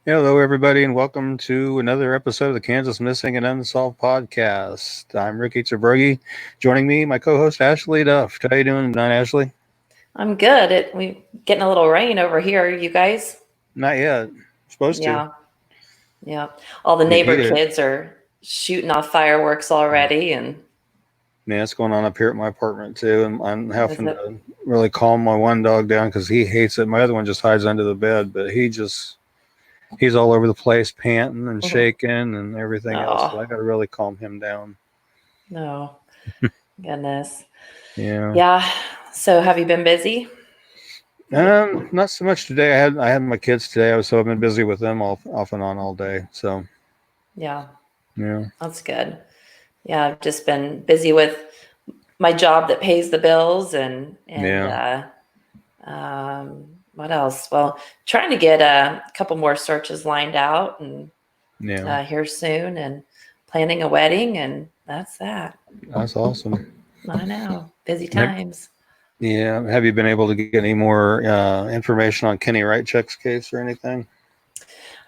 Hello, everybody, and welcome to another episode of the Kansas Missing and Unsolved podcast. I'm Ricky Tserbergi. Joining me, my co-host Ashley Duff. How you doing tonight, Ashley? I'm good. We getting a little rain over here, you guys. Not yet. Supposed to. Yeah, yeah. All the It neighbor heated. kids are shooting off fireworks already, and Yeah, it's going on up here at my apartment too, and I'm is having it? to really calm my one dog down because he hates it. My other one just hides under the bed, but he's all over the place, panting and shaking and everything else. So Oh I got to really calm him down. no, goodness. Yeah. Yeah. So have you been busy? Not so much today. I had my kids today, so I've been busy with them all off and on all day. So Yeah, yeah, that's good. Yeah, I've just been busy with my job that pays the bills and yeah, what else? Well, trying to get a couple more searches lined out and yeah. here soon, and planning a wedding, and that's that. That's awesome. I know, busy Have, times. yeah, have you been able to get any more information on Kenny Wright Check's case or anything?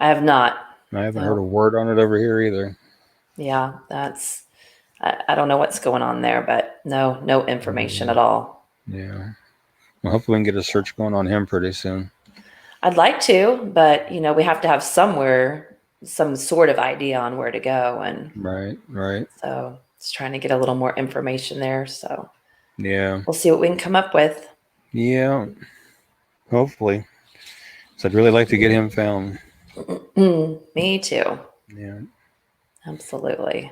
I have not. I haven't heard a No. word on it over here either. Yeah, that's. I don't know what's going on there, but no information at all. Yeah. Well, hopefully we can get a search going on him pretty soon. I'd like to, but we have to have some sort of idea on where to go, and Right, right. so it's trying to get a little more information there. So Yeah, we'll see what we can come up with. yeah. Hopefully, so I'd really like to get him found. Me too. Yeah, Absolutely.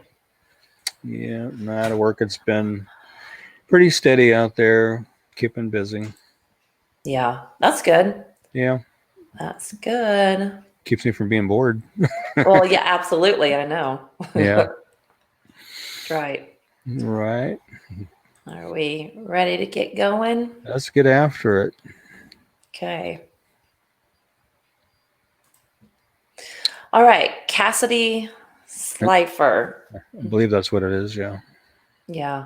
yeah. Not at work. It's been pretty steady out there, keeping busy. Yeah, that's good. Yeah, That's good. keeps me from being bored. Well, yeah, absolutely. I know. Yeah, That's right. right. Are we ready to get going? Let's get after it. Okay. All right. Cassidy I Slifer. believe that's what it is. Yeah. Yeah.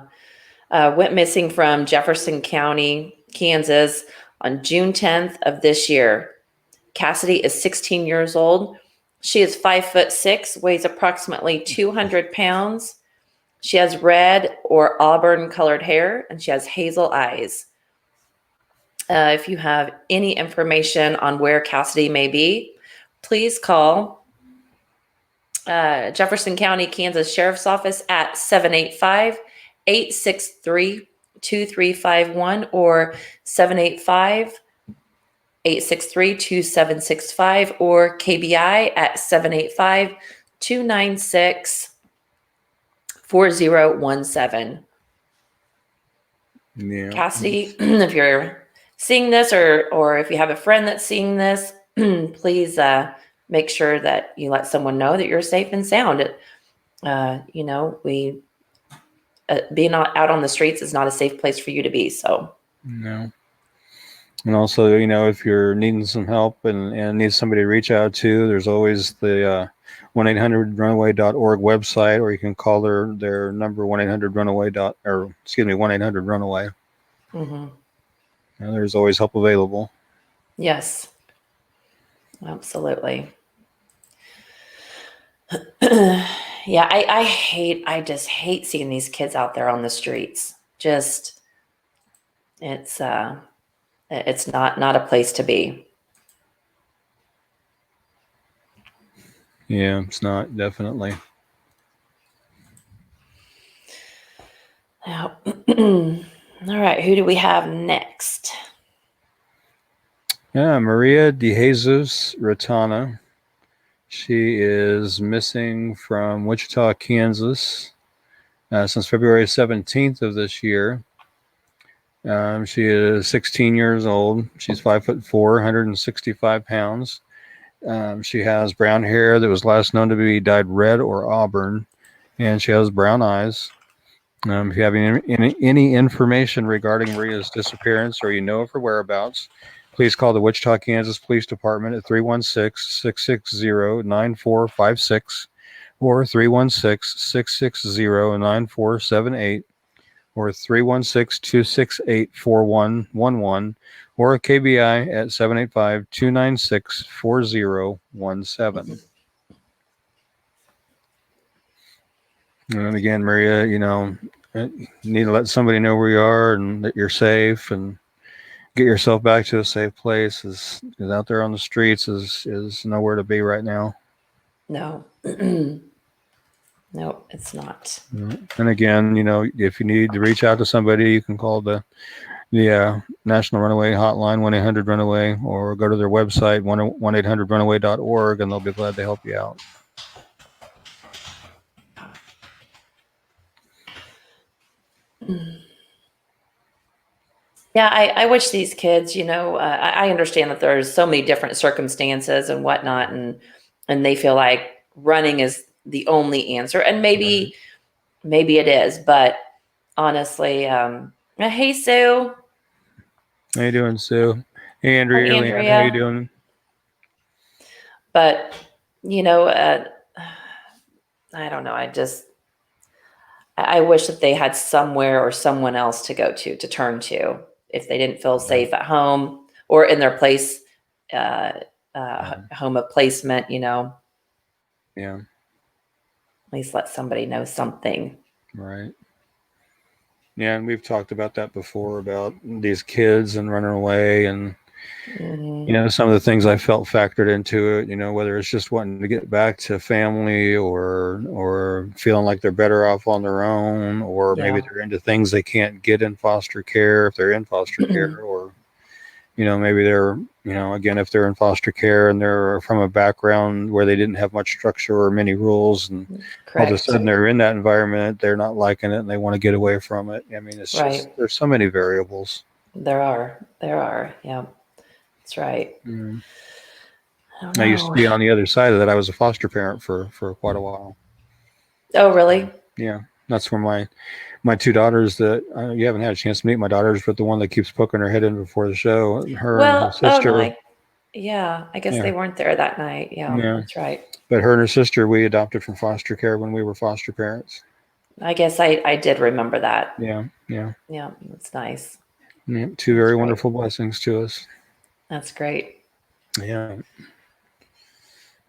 Went missing from Jefferson County, Kansas on June 10th of this year. Cassidy is 16 years old. She is 5'6", weighs approximately 200 pounds. She has red or auburn colored hair, and she has hazel eyes. If you have any information on where Cassidy may be, please call Jefferson County, Kansas Sheriff's Office at 785-863-2351 or 785-863-2765 or KBI at 785-296-4017. Yeah. Cassidy, if you're seeing this or if you have a friend that's seeing this, please make sure that you let someone know that you're safe and sound. We being out on the streets is not a safe place for you to be. So No. And also, if you're needing some help and need somebody to reach out to, there's always the 1-800-runaway.org website, or you can call their number 1-800-runaway 1-800-runaway. mm-hmm. There's always help available. Yes, absolutely. Yeah, I just hate seeing these kids out there on the streets. Just it's not a place to be. Yeah, it's not, definitely. Now, all right, who do we have next? Yeah, Maria De Jesus Ratana. She is missing from Wichita, Kansas, since February 17th of this year. She is 16 years old. She's 5'4", 165 pounds. She has brown hair that was last known to be dyed red or auburn, and she has brown eyes. If you have any information regarding Maria's disappearance or you know of her whereabouts, please call the Wichita, Kansas Police Department at 316-660-9456 or 316-660-9478 or 316-268-4111 or a KBI at 785-296-4017. And again, Maria, you need to let somebody know where you are and that you're safe, and get yourself back to a safe place. Is out there on the streets is nowhere to be right now. No. No, it's not. And again, if you need to reach out to somebody, you can call the National Runaway Hotline, 1-800-RUNAWAY, or go to their website, 1-800-RUNAWAY.org, and they'll be glad to help you out. Yeah, I wish these kids, I understand that there's so many different circumstances and whatnot, and they feel like running is the only answer, and maybe it is, but honestly, hey Sue. How you doing, Sue? Hey, Hi Andrea, Leanne, how you Andrea. doing? But I don't know. I wish that they had somewhere or someone else to go to turn to if they didn't feel safe at home or in their place, home of placement. Yeah. At least let somebody know something. Right. Yeah, and we've talked about that before, about these kids and running away, and some of the things I felt factored into it. Whether it's just wanting to get back to family, or feeling like they're better off on their own, or maybe they're into things they can't get in foster care if they're in foster care, or maybe they're again, if they're in foster care and they're from a background where they didn't have much structure or many rules, and all of a sudden they're in that environment, they're not liking it and they want to get away from it. I mean, it's just, there's so many variables. There are. Yeah, that's right. I used to be on the other side of that. I was a foster parent for quite a while. Oh, really? Yeah, that's where my two daughters, that you haven't had a chance to meet my daughters, but the one that keeps poking her head in before the show, her and her sister. I guess they weren't there that night. Yeah, that's right. But her and her sister, we adopted from foster care when we were foster parents. I guess I did remember that. Yeah. That's nice. Yeah, two very wonderful blessings to us. That's great. Yeah.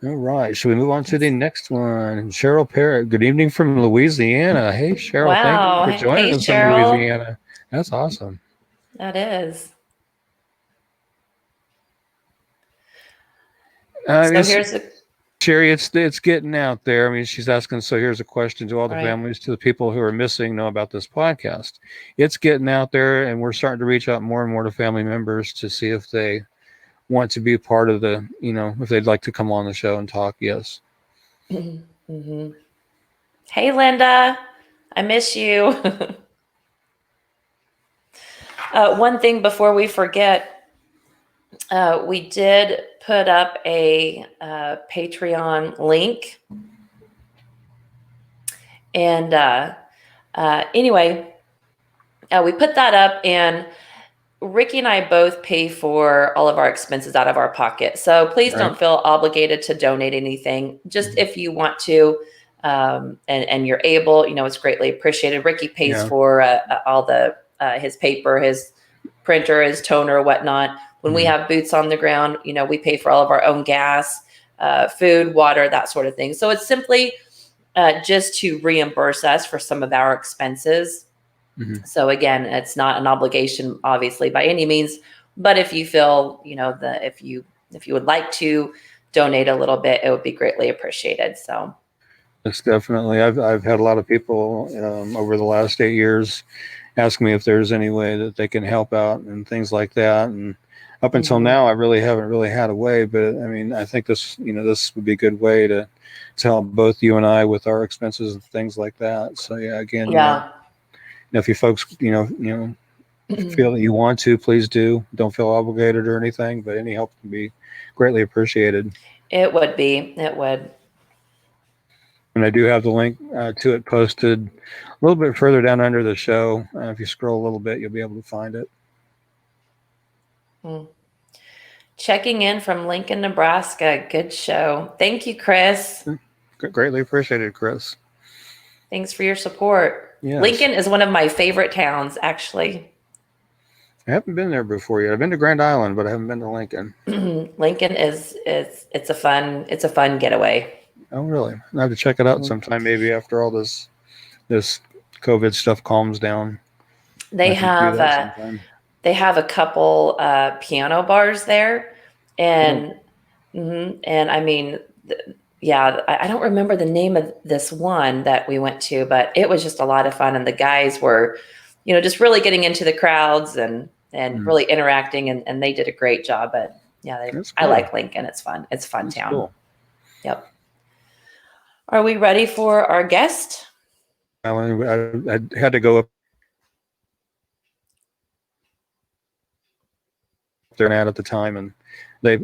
All right. Should we move on to the next one? Cheryl Parrott. Good evening from Louisiana. Hey, Cheryl. Wow. Thank you for joining us Cheryl. from Louisiana. That's awesome. That is. So here's Sherry, it's getting out there. I mean, she's asking, so here's a question to all the families, to the people who are missing, know about this podcast. It's getting out there, and we're starting to reach out more and more to family members to see if they want to be part of the, if they'd like to come on the show and talk. Yes. Mm-hmm. Hey, Linda, I miss you. One thing before we forget, we did put up a Patreon link. And anyway, we put that up, and Ricky and I both pay for all of our expenses out of our pocket. So please don't feel obligated to donate anything. Just if you want to, and you're able, it's greatly appreciated. Ricky pays for all the his paper, his printer, his toner, whatnot. When we have boots on the ground, we pay for all of our own gas, food, water, that sort of thing. So it's simply just to reimburse us for some of our expenses. So again, it's not an obligation, obviously, by any means. But if you feel, if you would like to donate a little bit, it would be greatly appreciated. So it's definitely. I've had a lot of people over the last 8 years ask me if there's any way that they can help out and things like that. And up until now, I really haven't had a way. But I mean, I think this would be a good way to help both you and I with our expenses and things like that. So yeah, again, if you folks, feel that you want to, please do. Don't feel obligated or anything, but any help can be greatly appreciated. It would be. It would. And I do have the link to it posted a little bit further down under the show. If you scroll a little bit, you'll be able to find it. Checking in from Lincoln, Nebraska. Good show. Thank you, Chris. Greatly appreciated, Chris. Thanks for your support. Yes. Lincoln is one of my favorite towns, actually. I haven't been there before yet. I've been to Grand Island, but I haven't been to Lincoln. Lincoln is it's a fun getaway. Oh, really? I have to check it out Mhm. sometime. Maybe after all this COVID stuff calms down, They I can do have that sometime. they have a couple piano bars there, Oh, and and I mean, yeah, I don't remember the name of this one that we went to, but it was just a lot of fun, and the guys were, just really getting into the crowds and mm, really interacting, and they did a great job. But yeah, that's I cool. like Lincoln. It's fun. It's a fun That's town. cool. Yep. Are we ready for our guest? I had to go up there and at the time, and they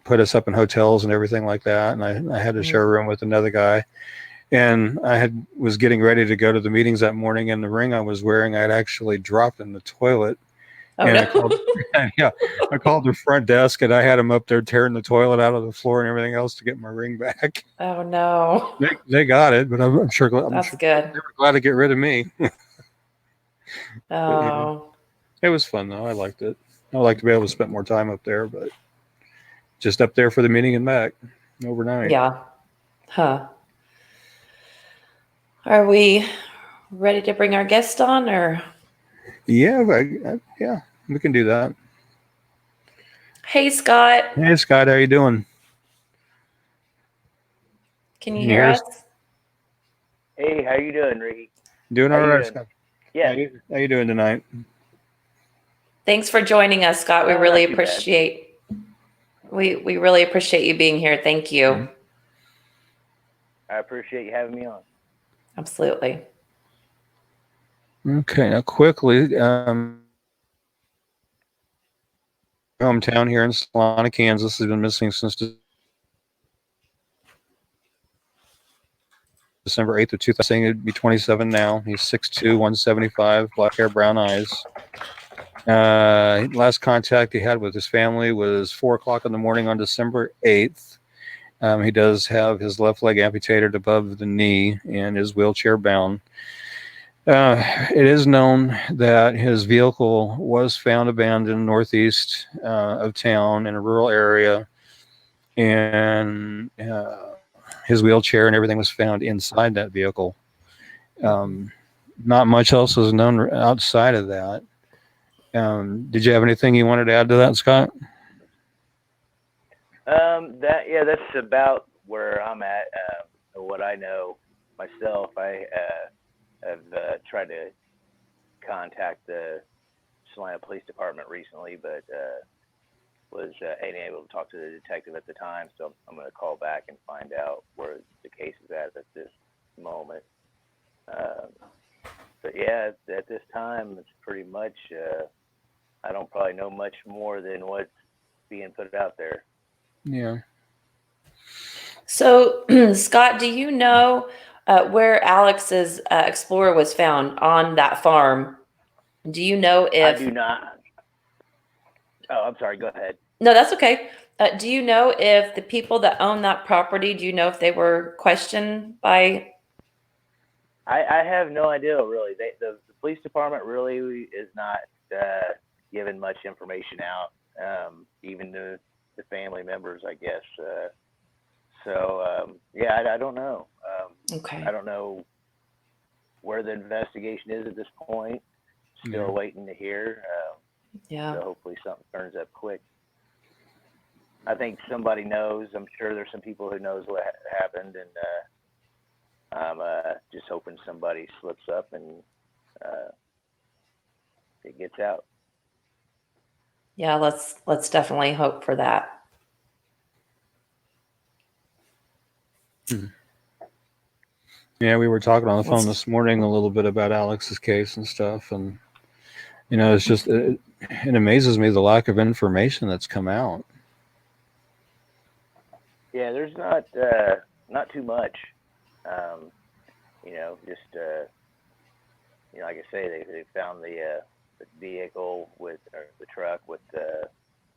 put us up in hotels and everything like that. And I had to share Mhm. a room with another guy. And was getting ready to go to the meetings that morning, and the ring I was wearing I had actually dropped in the toilet. Oh And no. I called, yeah, I called the front desk, and I had them up there tearing the toilet out of the floor and everything else to get my ring back. Oh no. They got it, but I'm That's sure good. they were glad to get rid of me. But yeah, Oh it was fun though. I liked it. I would like to be able to spend more time up there, but just up there for the meeting and back overnight. yeah. Huh. Are we ready to bring our guest on, or? Yeah, yeah, we can do that. Hey, Scott, Hey Scott, how you doing? can you Can you hear hear us? us? Hey, how you doing, Ricky? Doing How all you right, doing? Scott. Yeah, How you doing tonight? Thanks for joining us, Scott. We really not too bad. appreciate we really appreciate you being here. Thank you. Mm-hmm. I appreciate you having me on. Absolutely. Okay, now quickly, hometown here in Solana, Kansas, has been missing since December 8th of 2000. Saying it'd be 27 now. He's 6'2", 175, black hair, brown eyes. Last contact he had with his family was 4 o'clock in the morning on December 8th. He does have his left leg amputated above the knee and is wheelchair bound. It is known that his vehicle was found abandoned northeast of town in a rural area, and his wheelchair and everything was found inside that vehicle. Um, Not much else is known outside of that. Did you have anything you wanted to add to that, Scott? That's about where I'm at. What I know myself, I have tried to contact the Salina Police Department recently, but was unable to talk to the detective at the time. So I'm going to call back and find out where the case is at this moment. Um, but yeah, at this time, it's pretty much. I don't probably know much more than what's being put out there. Yeah. So, Scott, do you know where Alex's Explorer was found on that farm? Do you know I if? do not. Oh, I'm sorry. Go ahead. No, that's okay. Do you know if the people that own that property? Do you know if they were questioned by? I have no idea really. The police department really is not giving much information out. Even the family members, I guess. Yeah, I don't know. I Okay. don't know where the investigation is at this point. Yeah. Still waiting to hear. Yeah. So hopefully something turns up quick. I think somebody knows. I'm sure there's some people who knows what happened, and I'm just hoping somebody slips up and uh, it gets out. Yeah. Let's definitely hope for that. Hmm. Yeah, we were talking on the phone Let's. this morning a little bit about Alex's case and stuff, and it's just it amazes me the lack of information that's come out. Yeah, there's not too much. Um, just like I say, they found the vehicle with or the truck with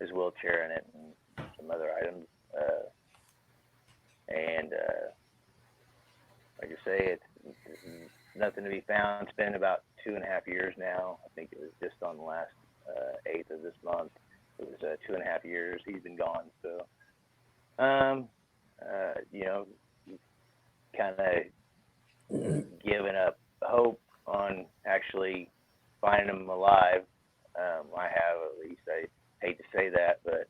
his wheelchair in it and some other items. And Like I say, it's nothing to be found. It's been about 2.5 years now. I think it was just on the last this month. It was 2.5 years he's been gone. So, you know, kind of giving up hope on actually finding him alive. I have, at least. I hate to say that, but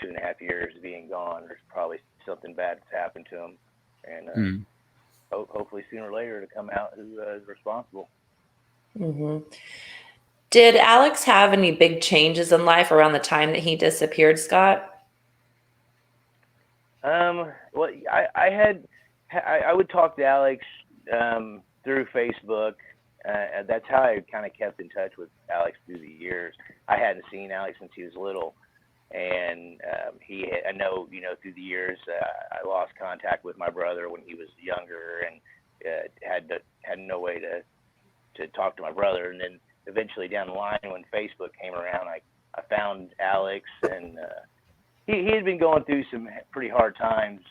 2.5 years being gone, there's probably something bad that's happened to him, and hopefully sooner or later to come out who is responsible. Hmm. Did Alex have any big changes in life around the time that he disappeared, Scott? Well, I would talk to Alex through Facebook. That's how I kind of kept in touch with Alex through the years. I hadn't seen Alex since he was little, and I know, through the years, I lost contact with my brother when he was younger, and had no way to talk to my brother. And then eventually down the line, when Facebook came around, I found Alex, and he had been going through some pretty hard times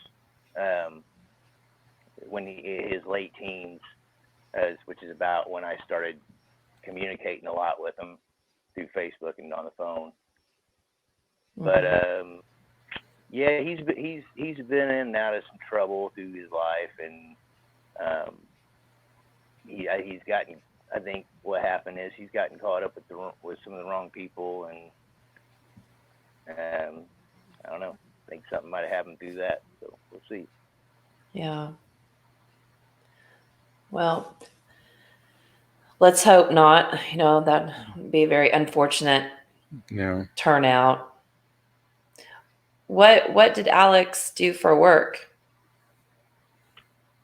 when his late teens, which is about when I started communicating a lot with him through Facebook and on the phone. Mm-hmm. But yeah, he's been in and out of some trouble through his life, and he's gotten. I think what happened is he's gotten caught up with some of the wrong people, and I don't know. I think something might have happened through that, so we'll see. Yeah. Well, let's hope not. That would be a very unfortunate turnout. What did Alex do for work?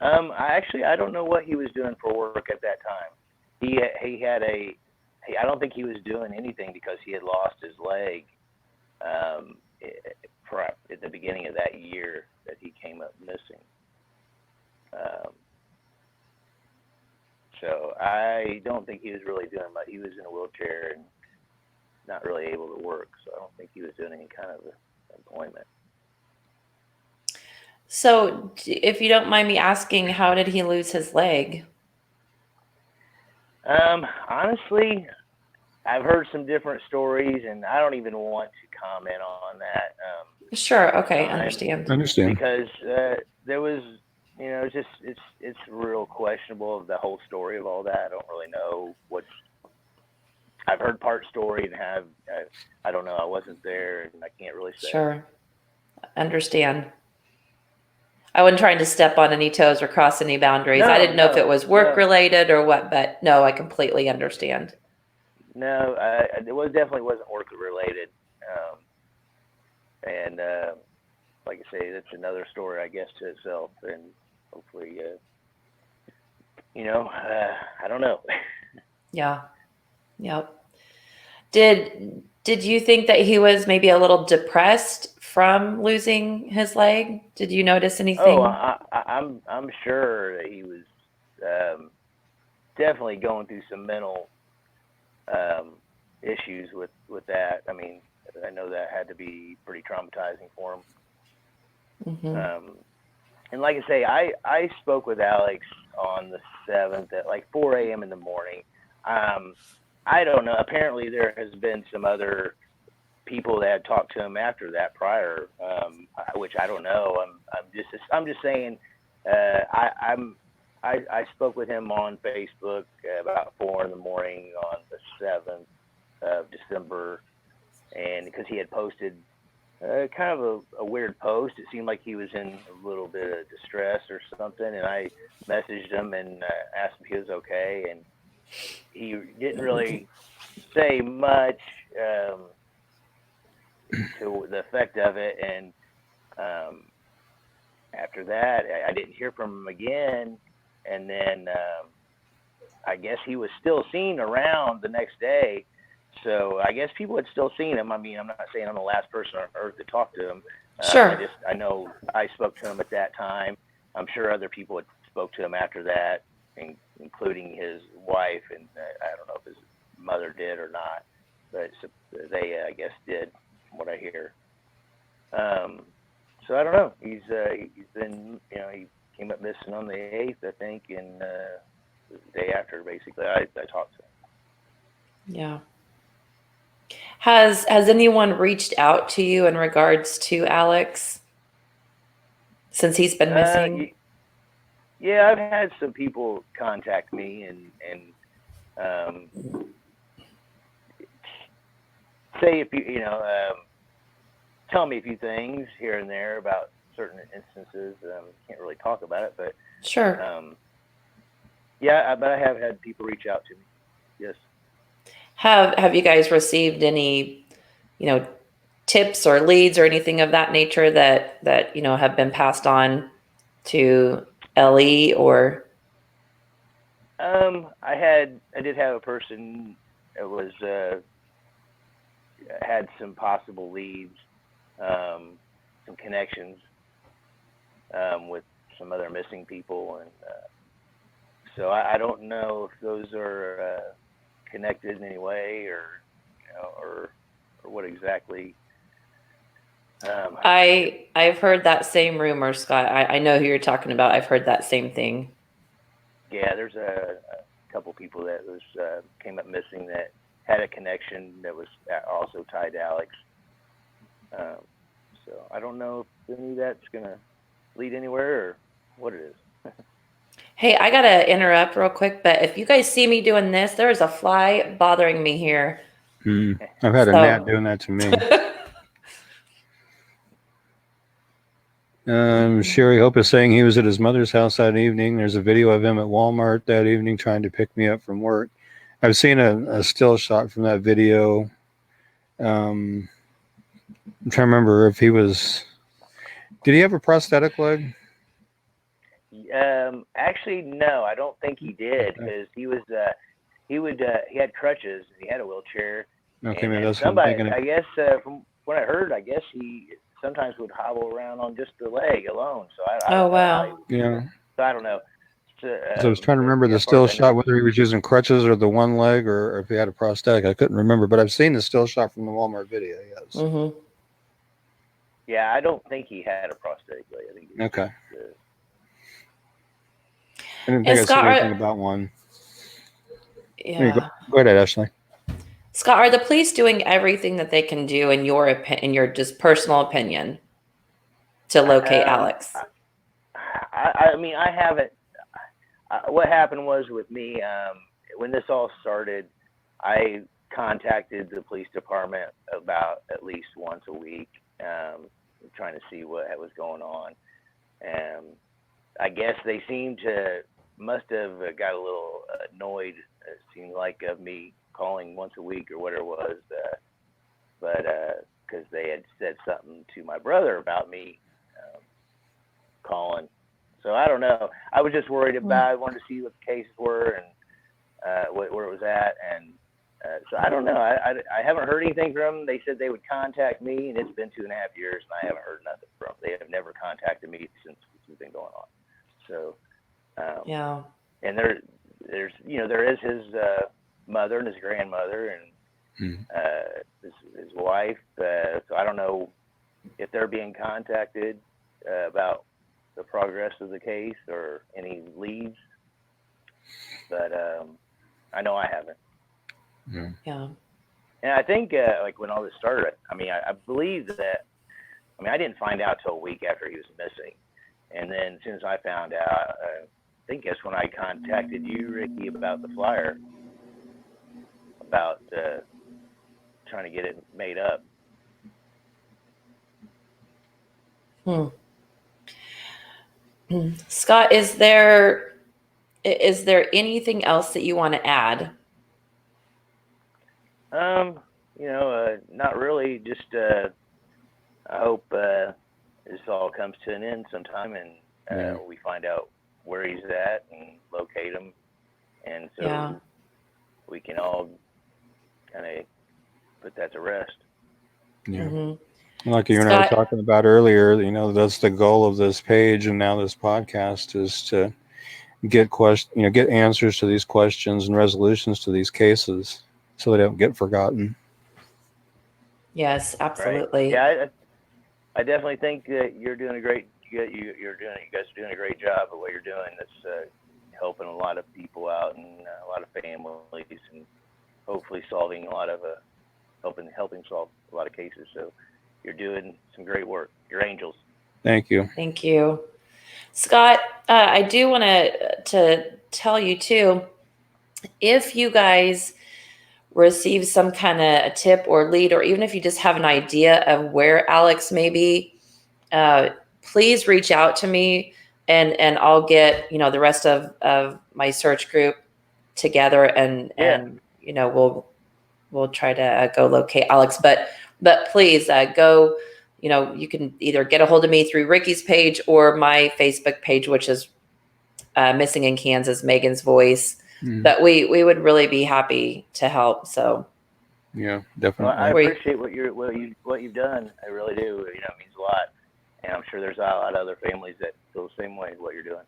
I don't know what he was doing for work at that time. He had I don't think he was doing anything because he had lost his leg at the beginning of that year that he came up missing. So I don't think he was really doing much. He was in a wheelchair and not really able to work, so I don't think he was doing any kind of employment. So, if you don't mind me asking, how did he lose his leg? Honestly, I've heard some different stories, and I don't even want to comment on that. Sure. Okay. Understand. Because there was, it's real questionable of the whole story of all that. I don't really know I've heard part story and I don't know. I wasn't there, and I can't really say. Sure. Understand. I wasn't trying to step on any toes or cross any boundaries. I didn't know if it was work related or what, but no, I completely understand. No, it definitely wasn't work related. And like I say, that's another story, I guess, to itself. And hopefully, I don't know. Yeah. Yep. Did you think that he was maybe a little depressed from losing his leg? Did you notice anything? Oh, I'm sure that he was definitely going through some mental issues with that. I mean, I know that had to be pretty traumatizing for him. Mm-hmm. And like I say, I spoke with Alex on the 7th at like 4 a.m. in the morning. I don't know. Apparently, there has been some other people that had talked to him after that prior, which I don't know. I'm just saying. I spoke with him on Facebook about 4 in the morning on the 7th of December, and because he had posted kind of a weird post. It seemed like he was in a little bit of distress or something, and I messaged him and asked him if he was okay, and he didn't really say much to the effect of it. And after that, I didn't hear from him again. And then I guess he was still seen around the next day. So I guess people had still seen him. I mean, I'm not saying I'm the last person on earth to talk to him. Sure. I know I spoke to him at that time. I'm sure other people had spoke to him after that, including his wife, and I don't know if his mother did or not, but they, I guess, did, from what I hear. So I don't know. He's been, he came up missing on the 8th, I think, and the day after, basically, I talked to him. Yeah. Has anyone reached out to you in regards to Alex since he's been missing? Yeah, I've had some people contact me and say if tell me a few things here and there about certain instances. Can't really talk about it, but Sure. yeah, but I have had people reach out to me. Yes. Have you guys received any, tips or leads or anything of that nature that have been passed on to Ellie or? I did have a person that was had some possible leads, some connections with some other missing people, and so I don't know if those are connected in any way, or or what exactly. I've heard that same rumor, Scott. I know who you're talking about. I've heard that same thing. Yeah, there's a couple people that was came up missing that had a connection that was also tied to Alex. So I don't know if any of that's gonna lead anywhere or what it is. Hey, I gotta interrupt real quick, but if you guys see me doing this, there is a fly bothering me here. I've had a So- gnat doing that to me. Sherry Hope is saying he was at his mother's house that evening. There's a video of him at Walmart that evening trying to pick me up from work. I've seen a still shot from that video. I'm trying to remember if he was. Did he have a prosthetic leg? Actually, no, I don't think he did, because he had crutches and he had a wheelchair. Okay, and maybe that's what I'm somebody, thinking of. I guess, from what I heard, I guess he sometimes would hobble around on just the leg alone. So I Oh, don't know how wow. Yeah. So I don't know. So I was trying to remember the as far still as I shot, know, whether he was using crutches or the one leg, or if he had a prosthetic. I couldn't remember, but I've seen the still shot from the Walmart video. Yes. Mm-hmm. yeah, I don't think he had a prosthetic leg. I think he was Okay. just, I didn't And think I said Scott, anything about one. yeah. Go ahead, Ashley. Scott, are the police doing everything that they can do in your just personal opinion to locate Alex? I mean, I haven't. What happened was with me, when this all started, I contacted the police department about at least once a week, trying to see what was going on. And I guess they must have got a little annoyed. It seemed like of me calling once a week or whatever it was, but because they had said something to my brother about me calling. So I don't know. I was just worried about. I wanted to see what the cases were and where it was at, and so I don't know. I haven't heard anything from them. They said they would contact me, and it's been 2.5 years, and I haven't heard nothing from them. They have never contacted me since this has been going on. So Yeah. and there is his mother and his grandmother and his wife. So I don't know if they're being contacted about the progress of the case or any leads, but I know I haven't. Yeah. And I think like when all this started, I mean, I believe that. I mean, I didn't find out till a week after he was missing, and then as soon as I found out, I think that's when I contacted you, Ricky, about the flyer, about trying to get it made up. Scott, is there anything else that you want to add? Not really. Just I hope this all comes to an end sometime, and we find out where he's at and locate him, and so we can all kind of put that to rest. Yeah. Mm-hmm. Like you and I were talking about earlier, that's the goal of this page and now this podcast is to get get answers to these questions and resolutions to these cases so they don't get forgotten. Yes, absolutely. Right. Yeah, I definitely think that you're doing a great. You guys are doing a great job of what you're doing. That's helping a lot of people out and a lot of families, and hopefully solving a lot of helping solve a lot of cases. So you're doing some great work. You're angels. Thank you. Thank you. Scott, I do want to tell you too, if you guys receive some kind of a tip or lead, or even if you just have an idea of where Alex may be, please reach out to me, and I'll get, the rest of my search group together, and we'll try to go locate Alex. But please go. You can either get a hold of me through Ricky's page or my Facebook page, which is Missing in Kansas, Megan's Voice. But we would really be happy to help. So yeah, definitely. Well, I appreciate what you've done. I really do. It means a lot, and I'm sure there's a lot of other families that feel the same way what you're doing.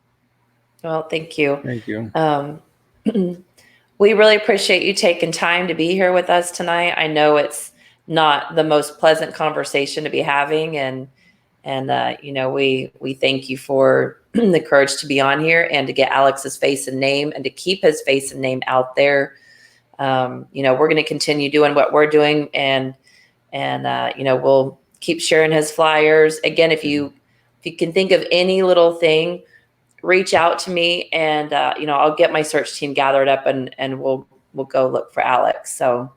Well, thank you. Thank you. We really appreciate you taking time to be here with us tonight. I know it's not the most pleasant conversation to be having, and we thank you for the courage to be on here and to get Alex's face and name and to keep his face and name out there. We're going to continue doing what we're doing, and we'll keep sharing his flyers. Again, if you can think of any little thing, reach out to me, and I'll get my search team gathered up, and we'll go look for Alex. So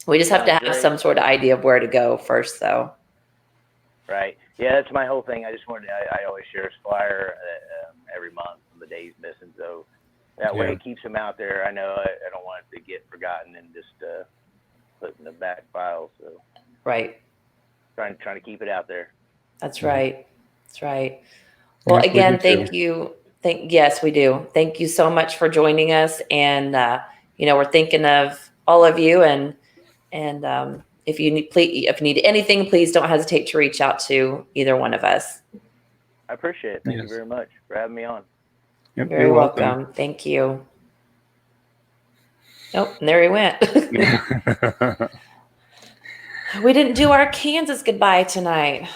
we just have to have some sort of idea of where to go first, though. Right. Yeah, that's my whole thing. I just wanted I always share his flyer every month on the day he's missing, so that way it keeps him out there. I know I don't want it to get forgotten and just put in the back file. So right. Trying to keep it out there. That's right. That's right. Well, again, thank you. Yes, we do. Thank you so much for joining us. And, we're thinking of all of you, and if you need anything, please don't hesitate to reach out to either one of us. I appreciate it. Thank you very much for having me on. Yep, Very welcome. Thank you. Oh, and there he went. We didn't do our Kansas goodbye tonight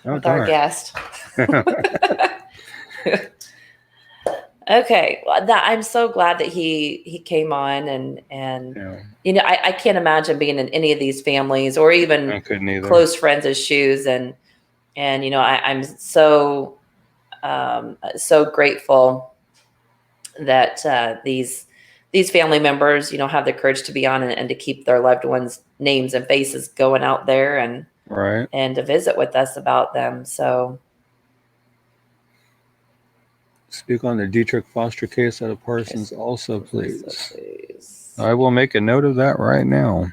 with our guest. Okay, I'm so glad that he came on, and I can't imagine being in any of these families or even close friends' shoes, and I'm so grateful that these family members have the courage to be on and to keep their loved ones' names and faces going out there, and to visit with us about them. So. Speak on the Dietrich Foster case out of Parsons also, please. I will make a note of that right now.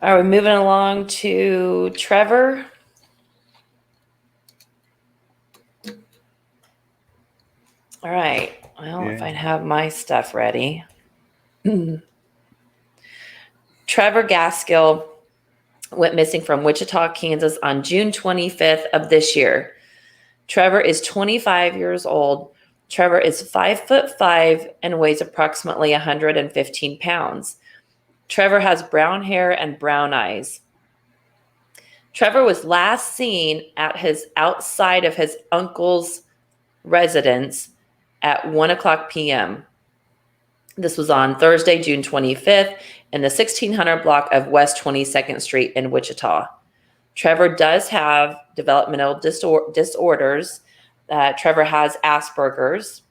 Are we moving along to Trevor? All right. Well, if I have my stuff ready. Trevor Gaskill went missing from Wichita, Kansas on June 25th of this year. Trevor is 25 years old. Trevor is 5'5" and weighs approximately 115 pounds. Trevor has brown hair and brown eyes. Trevor was last seen outside of his uncle's residence at 1:00 p.m. This was on Thursday, June 25th, in the 1600 block of West 22nd Street in Wichita. Trevor does have developmental disorders. Trevor has Asperger's.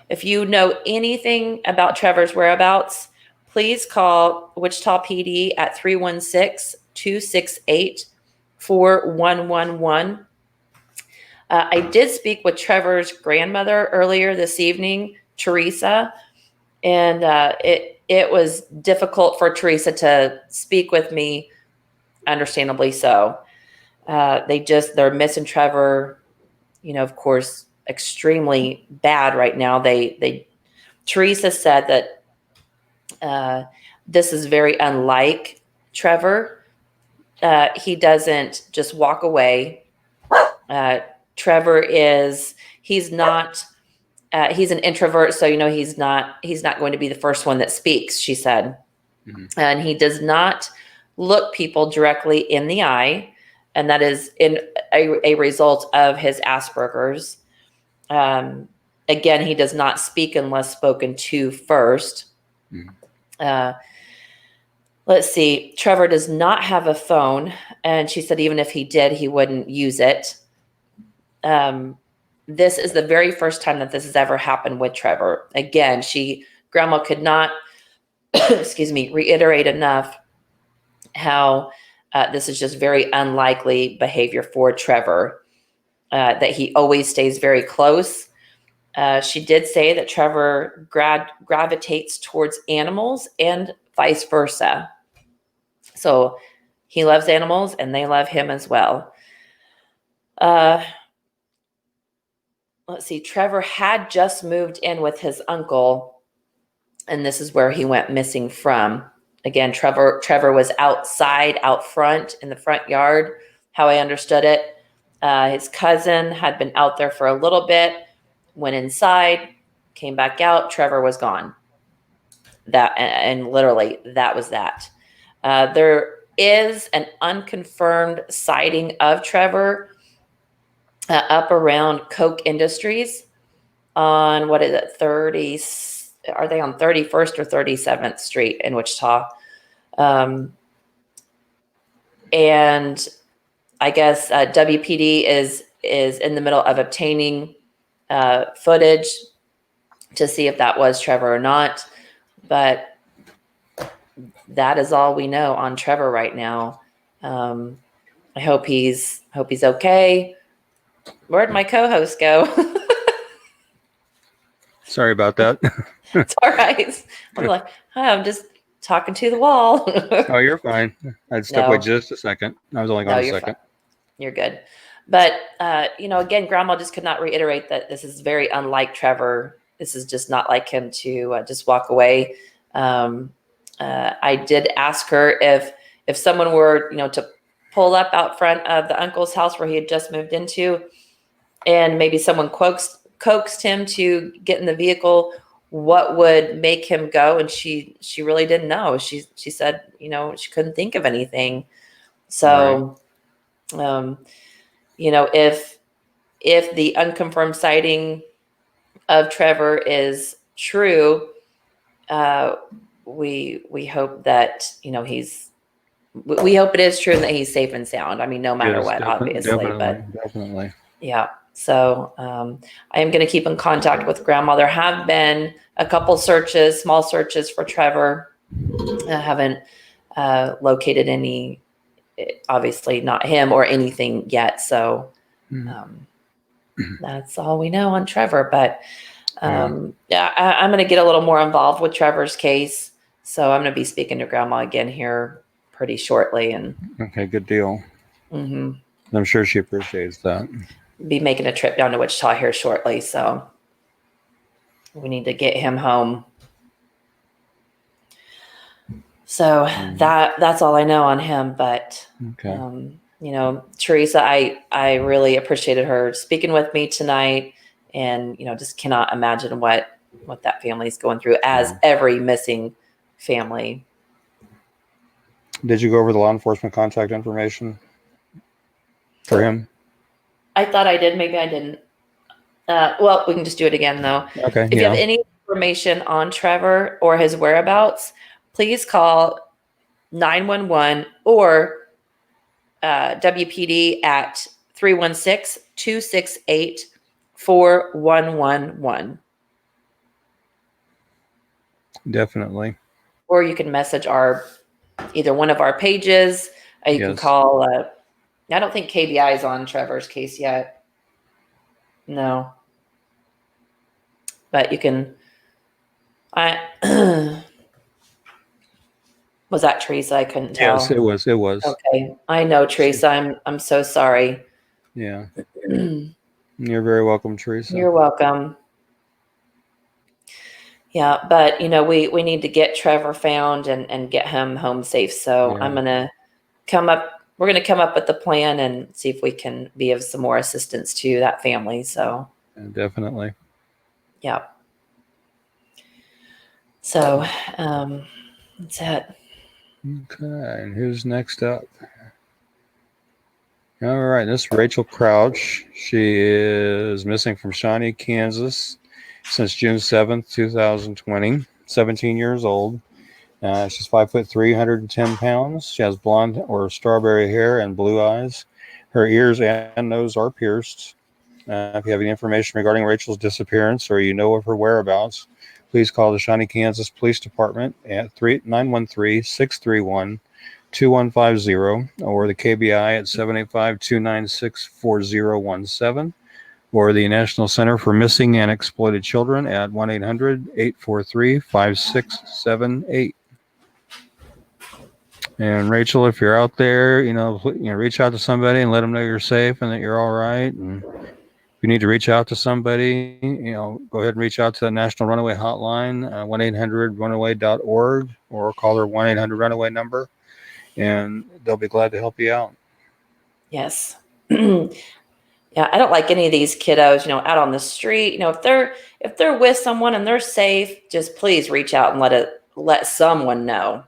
If you know anything about Trevor's whereabouts, please call Wichita PD at 316-268-4111. I did speak with Trevor's grandmother earlier this evening, Teresa, and it was difficult for Teresa to speak with me, understandably so. They're missing Trevor, of course, extremely bad right now. Teresa said that this is very unlike Trevor. He doesn't just walk away. Trevor he's an introvert, so he's not going to be the first one that speaks, she said. And he does not look people directly in the eye. and that is in a result of his Asperger's. Again, he does not speak unless spoken to first. Let's see. Trevor does not have a phone, and she said even if he did, he wouldn't use it. This is the very first time that this has ever happened with Trevor. Again, Grandma could not, excuse me, reiterate enough how this is just very unlikely behavior for Trevor, that he always stays very close. She did say that Trevor gravitates towards animals and vice versa. So he loves animals and they love him as well. Let's see. Trevor had just moved in with his uncle, and this is where he went missing from. Again, Trevor was outside, out front in the front yard, how I understood it. His cousin had been out there for a little bit, went inside, came back out. Trevor was gone. And literally that was that. There is an unconfirmed sighting of Trevor up around Koch Industries on, what is it, 30, are they on 31st or 37th Street in Wichita? And I guess WPD is in the middle of obtaining footage to see if that was Trevor or not. But that is all we know on Trevor right now. I hope he's okay. Where'd my co-host go? Sorry about that. It's all right. I'm like, I'm just talking to the wall. Oh, you're fine. I'd step away just a second. I was only No, gone a you're second. fine. You're good. But, again, Grandma just could not reiterate that this is very unlike Trevor. This is just not like him to just walk away. I did ask her if someone were, to pull up out front of the uncle's house where he had just moved into, and maybe someone coaxed him to get in the vehicle, what would make him go? And she really didn't know. She said, she couldn't think of anything. So, right. If the unconfirmed sighting of Trevor is true, we hope that, we hope it is true and that he's safe and sound. I mean, no matter Yes, what, obviously, definitely. Yeah. So I am going to keep in contact with Grandma. There have been a couple searches, small searches for Trevor. I haven't located any, obviously not him or anything yet. So that's all we know on Trevor. But I'm going to get a little more involved with Trevor's case. So I'm going to be speaking to Grandma again here pretty shortly. And okay, good deal. I'm sure she appreciates that. Be making a trip down to Wichita here shortly, so we need to get him home. So that's all I know on him. But okay. Teresa, I really appreciated her speaking with me tonight, and just cannot imagine what that family is going through, as every missing family. Did you go over the law enforcement contact information for him? I thought I did. Maybe I didn't. Well, we can just do it again, though. Okay. If you have any information on Trevor or his whereabouts, please call 911 or WPD at 316-268-4111. Definitely. Or you can message either one of our pages. You can call. I don't think KBI is on Trevor's case yet. No. But you can. Was that Teresa? I couldn't tell. Yes, it was. It was. Okay. I know, Teresa. I'm so sorry. Yeah. You're very welcome, Teresa. You're welcome. Yeah, but we need to get Trevor found and get him home safe. So I'm gonna we're gonna come up with the plan and see if we can be of some more assistance to that family. So definitely. Yeah. So that's it. Okay, and who's next up? All right, this is Rachel Crouch. She is missing from Shawnee, Kansas since June 7th, 2020. 17 years old. She's 5'3", 110 pounds. She has blonde or strawberry hair and blue eyes. Her ears and nose are pierced. If you have any information regarding Rachel's disappearance or you know of her whereabouts, please call the Shawnee, Kansas Police Department at 913-631-2150 or the KBI at 785-296-4017 or the National Center for Missing and Exploited Children at 1-800-843-5678. And Rachel, if you're out there, reach out to somebody and let them know you're safe and that you're all right. And if you need to reach out to somebody, go ahead and reach out to the National Runaway Hotline, 1-800-runaway.org, or call their 1-800-runaway number, and they'll be glad to help you out. Yes. Yeah, I don't like any of these kiddos, out on the street. If they're with someone and they're safe, just please reach out and let someone know.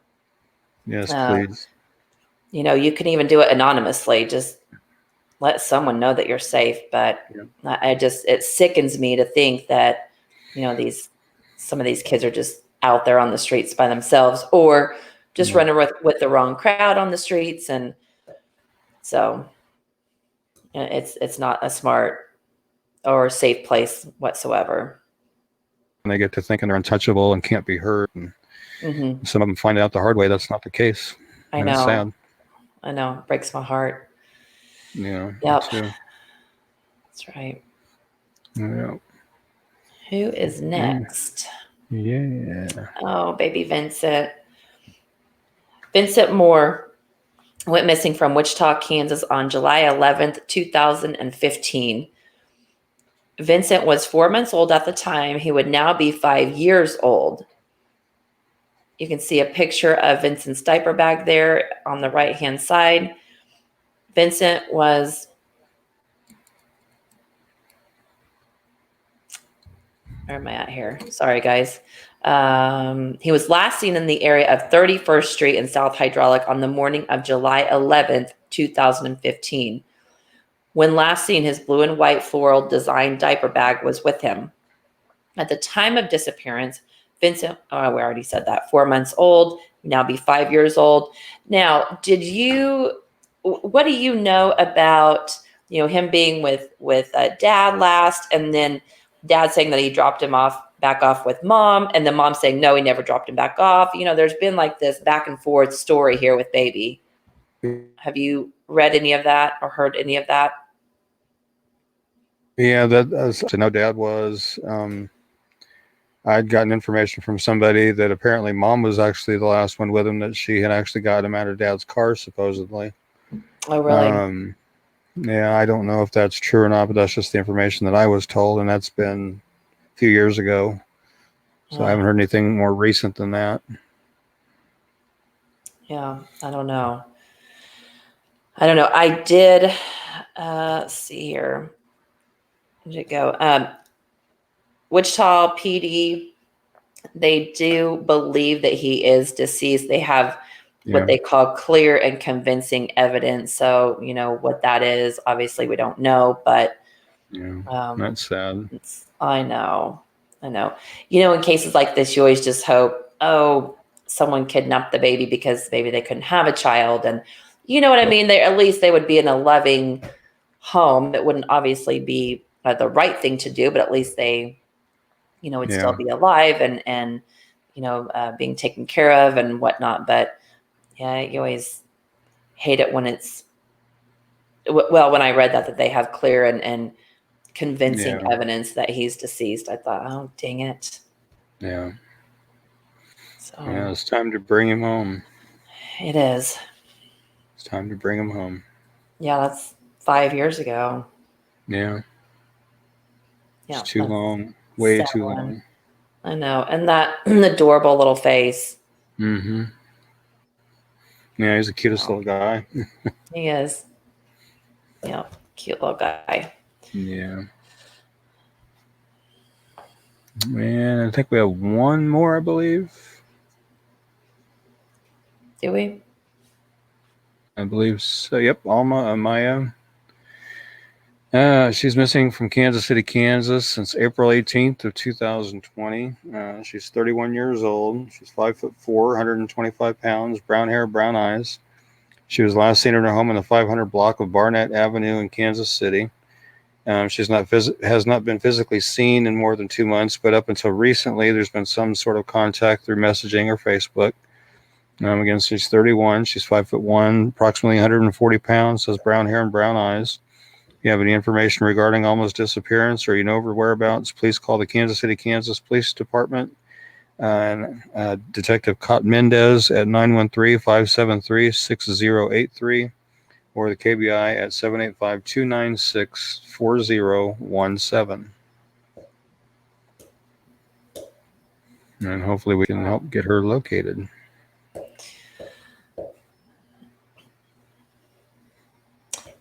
Yes, please. You can even do it anonymously. Just let someone know that you're safe. But it sickens me to think that, some of these kids are just out there on the streets by themselves or just running with the wrong crowd on the streets. And so it's not a smart or safe place whatsoever. And they get to thinking they're untouchable and can't be hurt. And some of them find out the hard way that's not the case. I know. It's sad. I know. It breaks my heart. Yeah. Yep. Too. That's right. Yeah. Who is next? Yeah. Oh, baby Vincent. Vincent Moore went missing from Wichita, Kansas on July 11th, 2015. Vincent was 4 months old at the time. He would now be 5 years old. You can see a picture of Vincent's diaper bag there on the right-hand side. Vincent was... Where am I at here? Sorry, guys. He was last seen in the area of 31st Street in South Hydraulic on the morning of July 11th, 2015. When last seen, his blue and white floral design diaper bag was with him. At the time of disappearance, Vincent, we already said that, 4 months old, now be 5 years old. Now, what do you know about, him being with dad last, and then dad saying that he dropped him back off with mom, and then mom saying, no, he never dropped him back off. There's been like this back and forth story here with baby. Have you read any of that or heard any of that? Yeah, I know dad was. I'd gotten information from somebody that apparently mom was actually the last one with him, that she had actually got him out of dad's car, supposedly. Oh, really? Yeah, I don't know if that's true or not, but that's just the information that I was told, and that's been a few years ago. So I haven't heard anything more recent than that. Yeah, I don't know. I did, see here. Where did it go? Wichita PD, they do believe that he is deceased. They have what they call clear and convincing evidence. So, what that is, obviously we don't know, but that's sad. I know. In cases like this, you always just hope, someone kidnapped the baby because maybe they couldn't have a child. And you know what I mean? At least they would be in a loving home. It wouldn't obviously be the right thing to do, but at least they, would still be alive and being taken care of and whatnot. But yeah, you always hate it when when I read that they have clear and convincing evidence that he's deceased, I thought, oh, dang it. Yeah. So it's time to bring him home. It is. It's time to bring him home. Yeah, that's 5 years ago. Yeah. Yeah. It's too long. Way too long. I know. And that adorable little face. Mm-hmm. Yeah, he's the cutest little guy. He is. Yeah, cute little guy. Yeah. And I think we have one more, I believe. Do we? I believe so. Yep, Alma, Amaya. She's missing from Kansas City, Kansas since April 18th of 2020. She's 31 years old. She's 5'4", 125 pounds, brown hair, brown eyes. She was last seen in her home in the 500 block of Barnett Avenue in Kansas City. She's has not been physically seen in more than 2 months, but up until recently, there's been some sort of contact through messaging or Facebook. Again, she's 31. She's 5'1", approximately 140 pounds, has brown hair and brown eyes. If you have any information regarding Alma's disappearance or you know her whereabouts, please call the Kansas City, Kansas Police Department and Detective Cotton Mendez at 913-573-6083 or the KBI at 785-296-4017. And hopefully we can help get her located.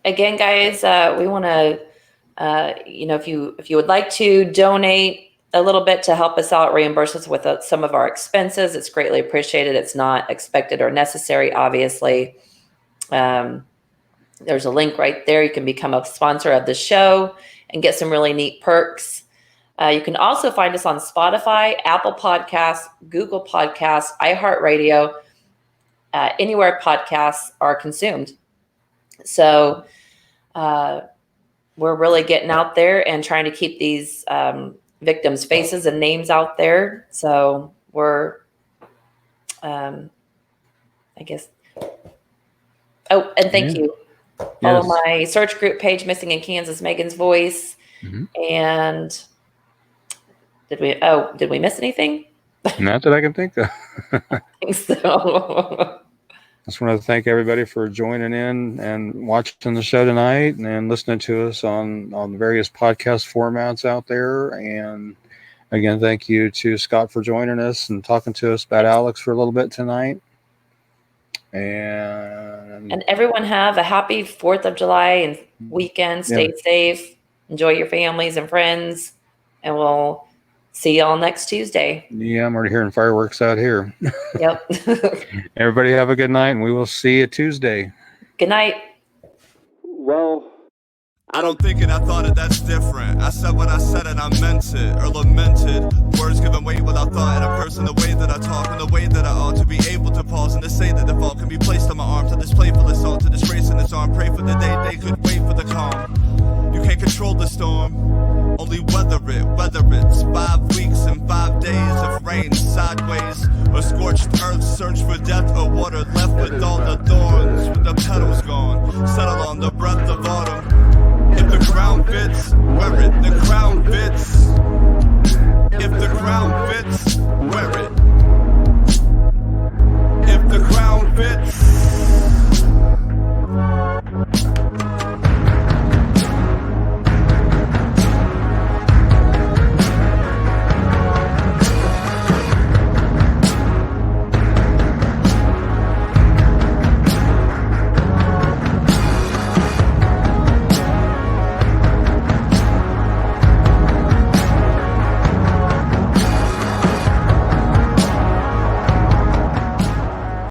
Again, guys, we want to, if you would like to donate a little bit to help us out, reimburse us with some of our expenses, it's greatly appreciated. It's not expected or necessary, obviously. There's a link right there. You can become a sponsor of the show and get some really neat perks. You can also find us on Spotify, Apple Podcasts, Google Podcasts, iHeartRadio, anywhere podcasts are consumed. So we're really getting out there and trying to keep these victims' faces and names out there. So we're, I guess. Oh, and thank you. Follow my search group page, Missing in Kansas, Megan's Voice. Mm-hmm. And did we miss anything? Not that I can think of. I think so. I just want to thank everybody for joining in and watching the show tonight and listening to us on the various podcast formats out there. And again, thank you to Scott for joining us and talking to us about Alex for a little bit tonight. And everyone have a happy 4th of July and weekend. Stay safe. Enjoy your families and friends. And we'll see y'all next Tuesday. Yeah, I'm already hearing fireworks out here. Yep. Everybody have a good night, and we will see you Tuesday. Good night. Well, I don't think it, I thought it, that's different. I said what I said and I meant it, or lamented. Words given weight without thought in a person, the way that I talk and the way that I ought to be able to pause and to say that the fault can be placed on my arm, to display for the assault, to disgrace in its arm, pray for the day they could wait for the calm. You can't control the storm, only weather it, whether it's 5 weeks and 5 days of rain sideways, or scorched earth, search for death or water left with all the thorns, with the petals gone, settle on the breath of autumn. If the crown fits, wear it, the crown fits. If the crown fits,